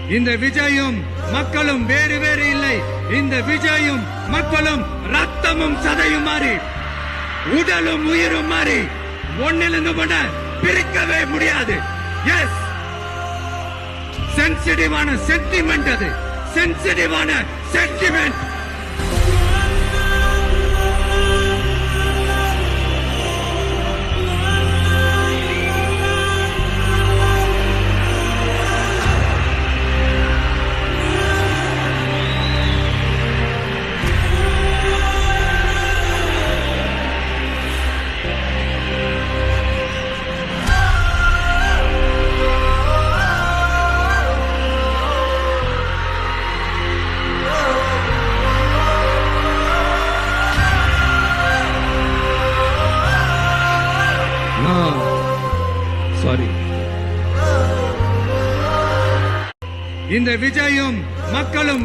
இந்த விஜயும் மக்களும் வேறு வேறு இல்லை. இந்த விஜயும் மக்களும் ரத்தமும் சதையும் மாறி உடலும் உயிரும் மாறி ஒன்னிலிருந்து ஒன்ன பிரிக்கவே முடியாது. எஸ், சென்சிட்டிவான சென்டிமெண்ட், அது சென்சிட்டிவான சென்டிமெண்ட். சாரி. இந்த விஜயும் மக்களும்